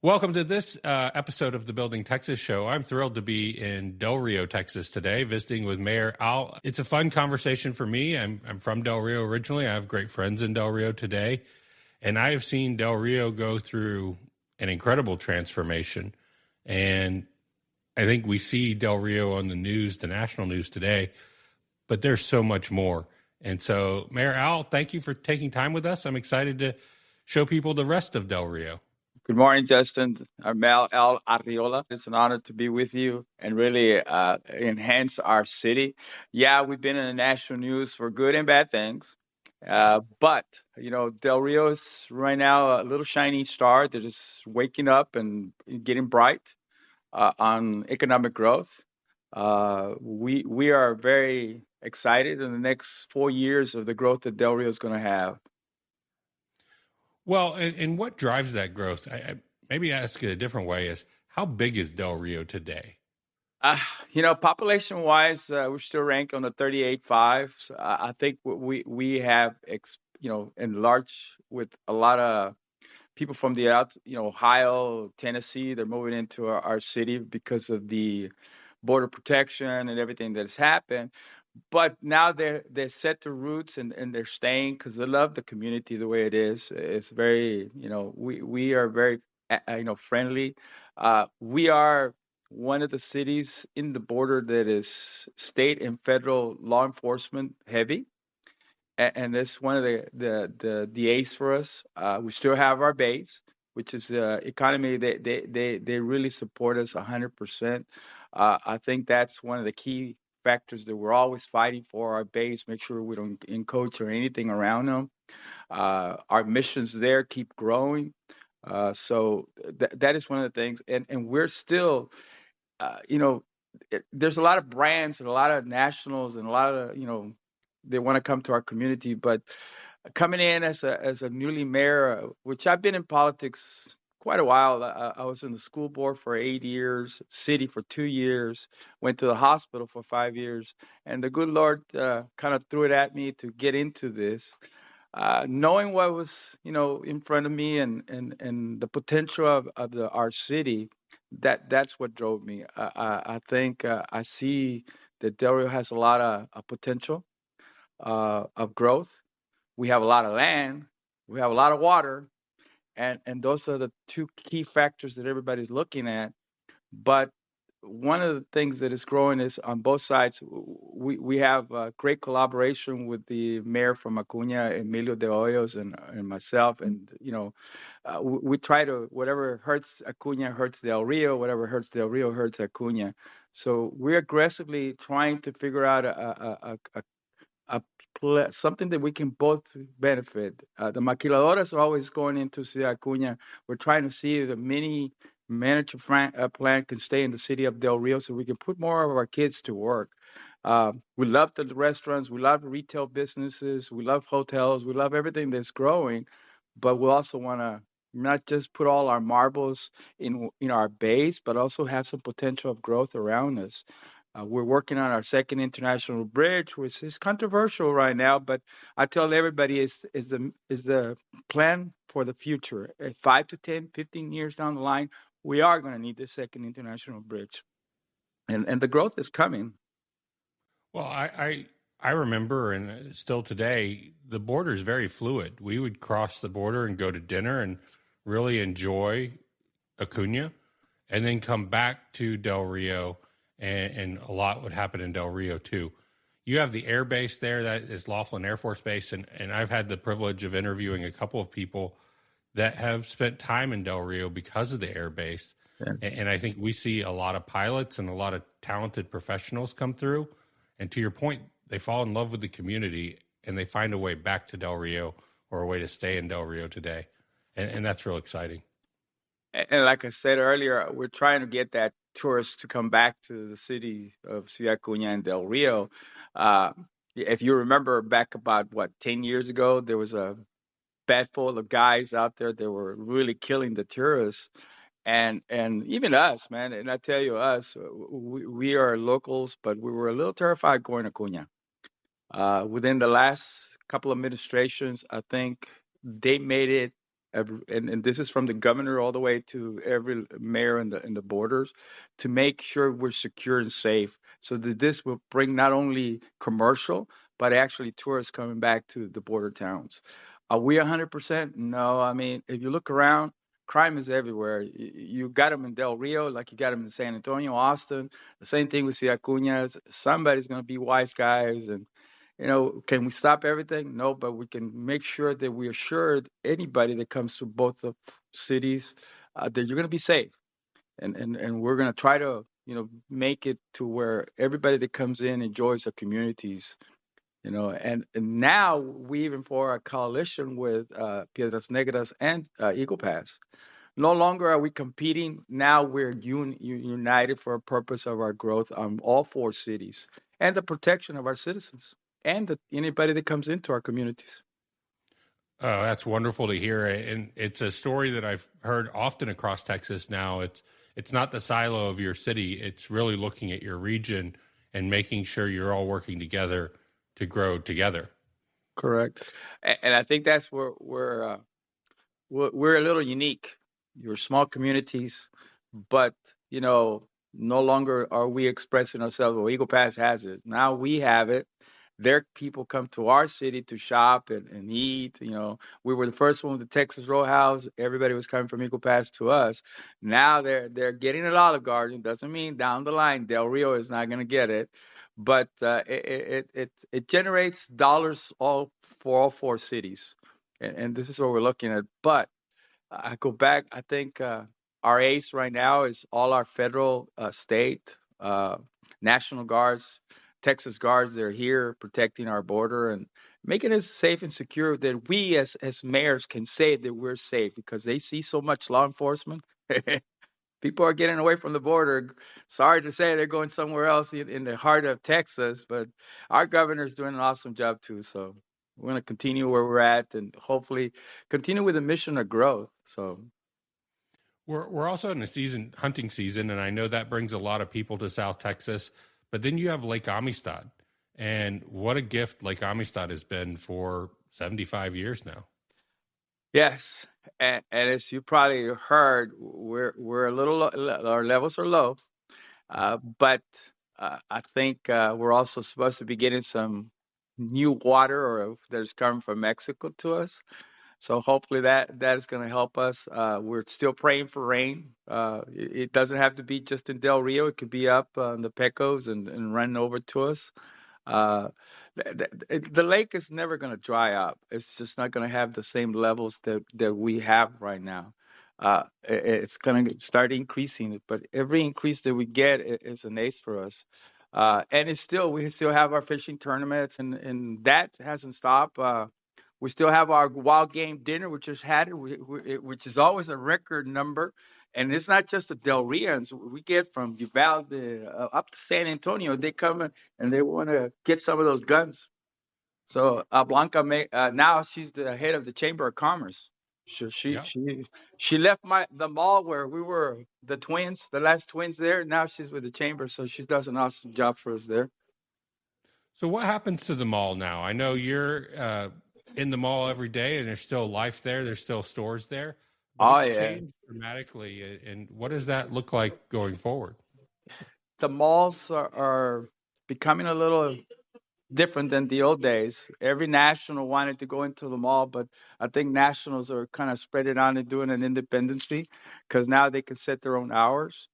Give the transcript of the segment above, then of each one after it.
Welcome to this episode of the Building Texas Show. I'm thrilled to be in Del Rio, Texas today, visiting with Mayor Al. It's a fun conversation for me. I'm from Del Rio originally. I have great friends in Del Rio today, and I have seen Del Rio go through an incredible transformation. And I think we see Del Rio on the news, the national news today, but there's so much more. And so, Mayor Al, thank you for taking time with us. I'm excited to show people the rest of Del Rio. Good morning, Justin. I'm Al Arreola. It's an honor to be with you and really enhance our city. Yeah, we've been in the national news for good and bad things. But, Del Rio is right now a little shiny star that is waking up and getting bright on economic growth. We are very excited in the next 4 years of the growth that Del Rio is going to have. Well, and what drives that growth? Maybe ask it a different way is how big is Del Rio today? Population-wise, we're still ranked on the 38.5. So I think we have, enlarged with a lot of people from the Ohio, Tennessee. They're moving into our city because of the border protection and everything that's happened. But now they're set to roots and they're staying because they love the community the way it is. It's very, we are very, friendly. We are one of the cities in the border that is state and federal law enforcement heavy, and that's one of the ace for us. We still have our base, which is economy. They really support us 100%. I think that's one of the key factors that we're always fighting for our base, make sure we don't encroach or anything around them. Our missions there keep growing. So that is one of the things. And we're still, there's a lot of brands and a lot of nationals and a lot of, they want to come to our community. But coming in as a newly mayor, which I've been in politics quite a while. I was in the school board for 8 years, city for 2 years, went to the hospital for 5 years, and the good Lord kind of threw it at me to get into this, knowing what was in front of me and the potential of our city. That's what drove me. I think I see that Del Rio has a lot of potential of growth. We have a lot of land. We have a lot of water. And those are the two key factors that everybody's looking at. But one of the things that is growing is on both sides. We have great collaboration with the mayor from Acuña, Emilio de Hoyos, and myself. And we try to, whatever hurts Acuña hurts Del Rio, whatever hurts Del Rio hurts Acuña. So we're aggressively trying to figure out something that we can both benefit. The maquiladoras are always going into Ciudad Acuña. We're trying to see if the mini manager plan can stay in the city of Del Rio so we can put more of our kids to work. We love the restaurants. We love retail businesses. We love hotels. We love everything that's growing. But we also want to not just put all our marbles in our base, but also have some potential of growth around us. We're working on our second international bridge, which is controversial right now, but I tell everybody is the plan for the future. 5 to 10, 15 years down the line, we are going to need the second international bridge, and the growth is coming. Well, I remember, and still today, the border is very fluid. We would cross the border and go to dinner and really enjoy Acuña, and then come back to Del Rio. And a lot would happen in Del Rio, too. You have the air base there, that is Laughlin Air Force Base, and I've had the privilege of interviewing a couple of people that have spent time in Del Rio because of the air base. Yeah. And I think we see a lot of pilots and a lot of talented professionals come through. And to your point, they fall in love with the community, and they find a way back to Del Rio or a way to stay in Del Rio today. And that's real exciting. And like I said earlier, we're trying to get that tourists to come back to the city of Ciudad Acuña and Del Rio. If you remember back about, 10 years ago, there was a bed full of guys out there that were really killing the tourists. And even us, man, and I tell you, us, we are locals, but we were a little terrified going to Acuña. Within the last couple of administrations, I think they made it and this is from the governor all the way to every mayor in the borders, to make sure we're secure and safe, so that this will bring not only commercial but actually tourists coming back to the border towns. Are we 100%? No. I mean, if you look around, crime is everywhere. You got them in Del Rio, like you got them in San Antonio, Austin. The same thing with Ciudad Acuña. Somebody's going to be wise guys. And, can we stop everything? No, but we can make sure that we assured anybody that comes to both the cities that you're going to be safe. And we're going to try to, make it to where everybody that comes in enjoys the communities. And now we even for a coalition with Piedras Negras and Eagle Pass. No longer are we competing. Now we're united for a purpose of our growth on all four cities and the protection of our citizens and anybody that comes into our communities. Oh, that's wonderful to hear. And it's a story that I've heard often across Texas now. It's not the silo of your city. It's really looking at your region and making sure you're all working together to grow together. Correct. And I think that's where we're a little unique. You're small communities, but no longer are we expressing ourselves. Well, Eagle Pass has it. Now we have it. Their people come to our city to shop and eat. We were the first one with the Texas Roadhouse. Everybody was coming from Eagle Pass to us. Now they're getting an Olive Garden. Doesn't mean down the line Del Rio is not going to get it, but it generates dollars all for all four cities, and this is what we're looking at. But I go back. I think our ace right now is all our federal, state, National Guards, Texas Guards. They're here protecting our border and making it safe and secure that we as mayors can say that we're safe because they see so much law enforcement. People are getting away from the border. Sorry to say they're going somewhere else in the heart of Texas, but our governor's doing an awesome job too. So we're going to continue where we're at and hopefully continue with the mission of growth. So we're also in a hunting season, and I know that brings a lot of people to South Texas. But then you have Lake Amistad, and what a gift Lake Amistad has been for 75 years now. Yes, and as you probably heard, we're a little our levels are low, but I think we're also supposed to be getting some new water or that's coming from Mexico to us. So hopefully that is going to help us. We're still praying for rain. It doesn't have to be just in Del Rio. It could be up in the Pecos and run over to us. Uh, the lake is never going to dry up. It's just not going to have the same levels that we have right now. It's going to start increasing, but every increase that we get is an ace for us. And we still have our fishing tournaments, and that hasn't stopped. We still have our wild game dinner, which is which is always a record number. And it's not just the Del Rians. We get from Uvalde up to San Antonio. They come and they want to get some of those guns. So Blanca, now she's the head of the Chamber of Commerce. So she left the mall where we were the twins, the last twins there. Now she's with the Chamber, so she does an awesome job for us there. So what happens to the mall now? I know you're in the mall every day, and there's still life there. There's still stores there. But it's changed dramatically. And what does that look like going forward? The malls are becoming a little different than the old days. Every national wanted to go into the mall, but I think nationals are kind of spread it out and doing an independency because now they can set their own hours.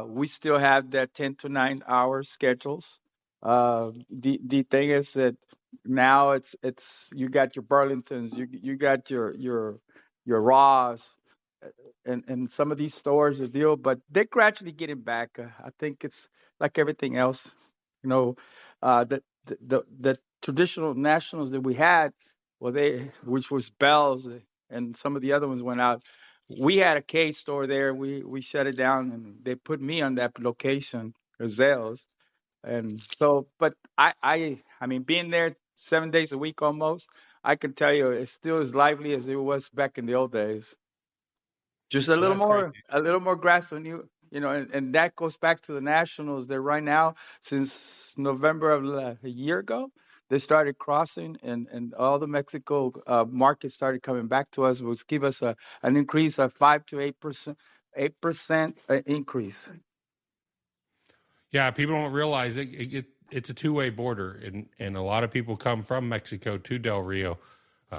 We still have that 10 to 9 hour schedules. The thing is that now it's you got your Burlingtons, you got your Ross, and some of these stores are deal, but they're gradually getting back. I think it's like everything else, you know, the traditional nationals that we had, well, which was Bell's and some of the other ones went out. We had a K store there. We shut it down and they put me on that location, Gazelles. And so, but I mean, being there 7 days a week almost, I can tell you it's still as lively as it was back in the old days. Just Well, that's great. a little more grasp on and that goes back to the Nationals. They're right now since November of a year ago. they started crossing, and all the Mexico markets started coming back to us, which give us an increase of 5 to 8%, 8% increase. Yeah, people don't realize it's a two-way border, and a lot of people come from Mexico to Del Rio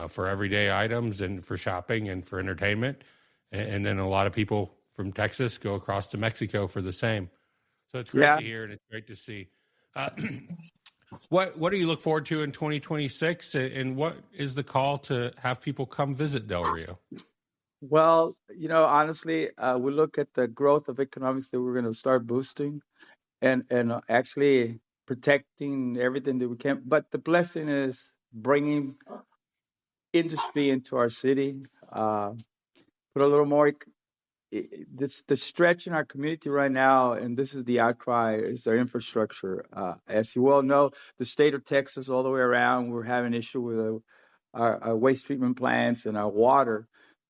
for everyday items and for shopping and for entertainment, and then a lot of people from Texas go across to Mexico for the same. So it's great Yeah. to hear, and it's great to see. What do you look forward to in 2026, and what is the call to have people come visit Del Rio? Well, honestly, we look at the growth of economics that we're going to start boosting, and actually protecting everything that we can. But the blessing is bringing industry into our city, put a little more. This the stretch in our community right now, and this is the outcry, is their infrastructure. As you well know, the state of Texas, all the way around, we're having issue with our waste treatment plants and our water.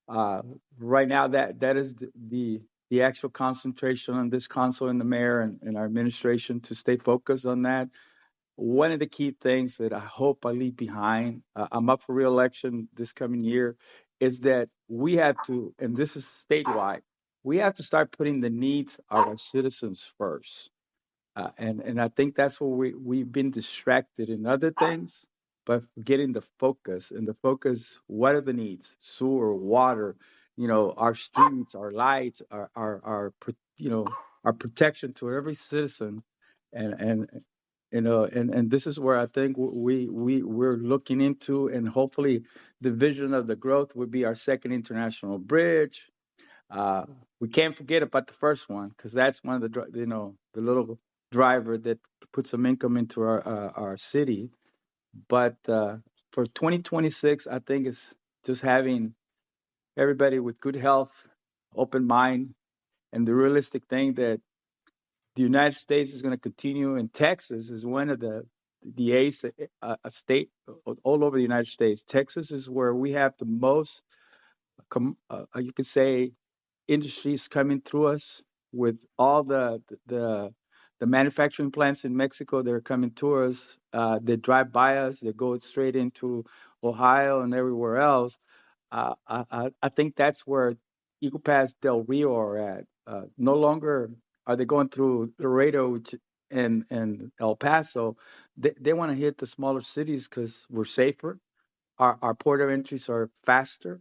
Uh, right now, that is the actual concentration on this council and the mayor and our administration to stay focused on that. One of the key things that I hope I leave behind, I'm up for reelection this coming year, is that we have to, and this is statewide, we have to start putting the needs of our citizens first. And I think that's where we've been distracted in other things, but getting the focus. And the focus, what are the needs? Sewer, water, our streets, our lights, our protection to every citizen. And and this is where I think we're looking into, and hopefully the vision of the growth would be our second international bridge. uh, we can't forget about the first one, because that's one of the little driver that puts some income into our city. But for 2026, I think it's just having everybody with good health, open mind, and the realistic thing that the United States is going to continue, and Texas is one of the ace a state all over the United States. Texas is where we have the most, you could say, industries coming through us, with all the manufacturing plants in Mexico that are coming to us. They drive by us. They go straight into Ohio and everywhere else. I think that's where Eagle Pass, Del Rio are at. No longer are they going through Laredo and El Paso. They want to hit the smaller cities because we're safer. Our port of entries are faster.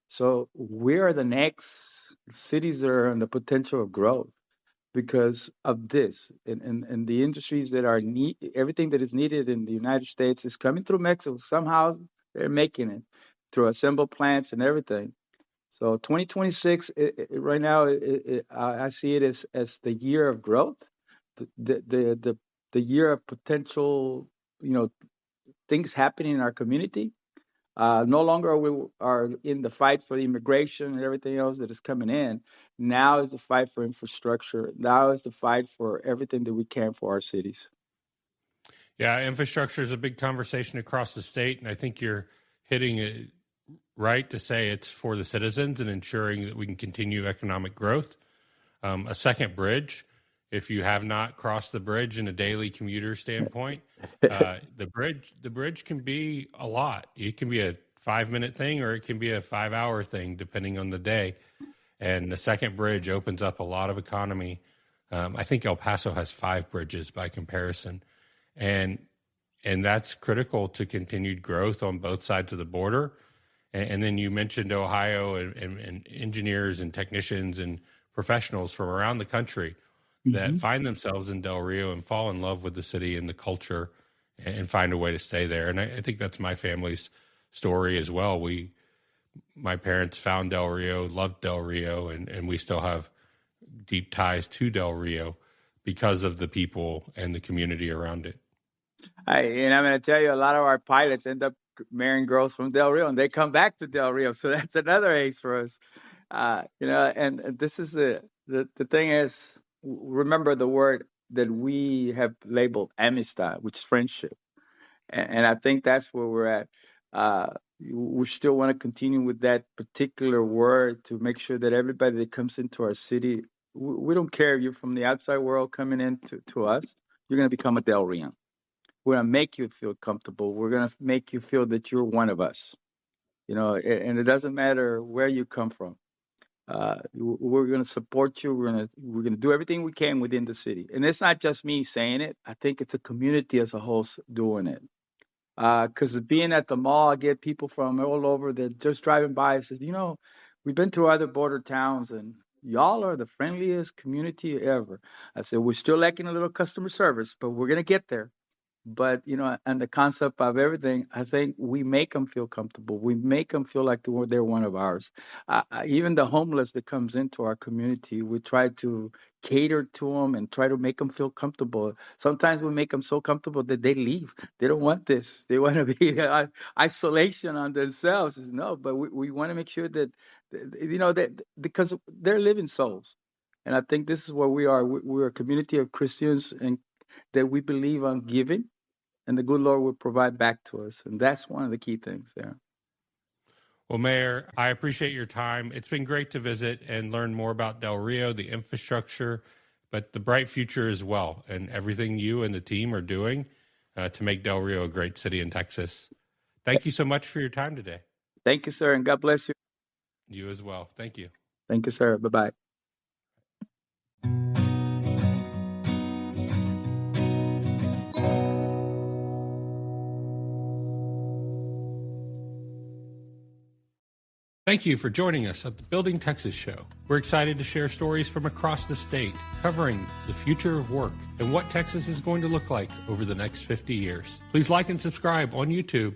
So we are the next cities that are on the potential of growth because of this. And the industries that are everything that is needed in the United States is coming through Mexico. Somehow they're making it through assembled plants and everything. So 2026, right now, I see it as the year of growth, the year of potential, you know, things happening in our community. No longer we are in the fight for the immigration and everything else that is coming in. Now is the fight for infrastructure. Now is the fight for everything that we can for our cities. Yeah, infrastructure is a big conversation across the state, and I think you're hitting it right to say it's for the citizens and ensuring that we can continue economic growth. A second bridge, if you have not crossed the bridge in a daily commuter standpoint, the bridge can be a lot. It can be a 5-minute thing, or it can be a 5-hour thing, depending on the day. And the second bridge opens up a lot of economy. I think El Paso has 5 bridges by comparison, and that's critical to continued growth on both sides of the border. And then you mentioned Ohio and engineers and technicians and professionals from around the country that find themselves in Del Rio and fall in love with the city and the culture and find a way to stay there. And I think that's my family's story as well. My parents found Del Rio, loved Del Rio, and we still have deep ties to Del Rio because of the people and the community around it. And I'm going to tell you, a lot of our pilots end up marrying girls from Del Rio, and they come back to Del Rio. So that's another ace for us. And this is the thing is, remember the word that we have labeled amistad, which is friendship. And I think that's where we're at. We still want to continue with that particular word to make sure that everybody that comes into our city, we don't care if you're from the outside world coming into to us, you're going to become a Del Rio. We're going to make you feel comfortable. We're going to make you feel that you're one of us. And it doesn't matter where you come from. We're going to support you. We're going to do everything we can within the city. And it's not just me saying it. I think it's a community as a whole doing it. Because being at the mall, I get people from all over that just driving by and says, we've been to other border towns and y'all are the friendliest community ever. I said, we're still lacking a little customer service, but we're going to get there. But, and the concept of everything, I think we make them feel comfortable. We make them feel like they're one of ours. Even the homeless that comes into our community, we try to cater to them and try to make them feel comfortable. Sometimes we make them so comfortable that they leave. They don't want this. They want to be isolation on themselves. No, but we want to make sure that, that because they're living souls. And I think this is where we are. We're a community of Christians and that we believe on giving, and the good Lord will provide back to us. And that's one of the key things there. Well, Mayor, I appreciate your time. It's been great to visit and learn more about Del Rio, the infrastructure, but the bright future as well, and everything you and the team are doing to make Del Rio a great city in Texas. Thank you so much for your time today. Thank you, sir, and God bless you. You as well. Thank you. Thank you, sir. Bye-bye. Thank you for joining us at the Building Texas Show. We're excited to share stories from across the state, covering the future of work and what Texas is going to look like over the next 50 years. Please like and subscribe on YouTube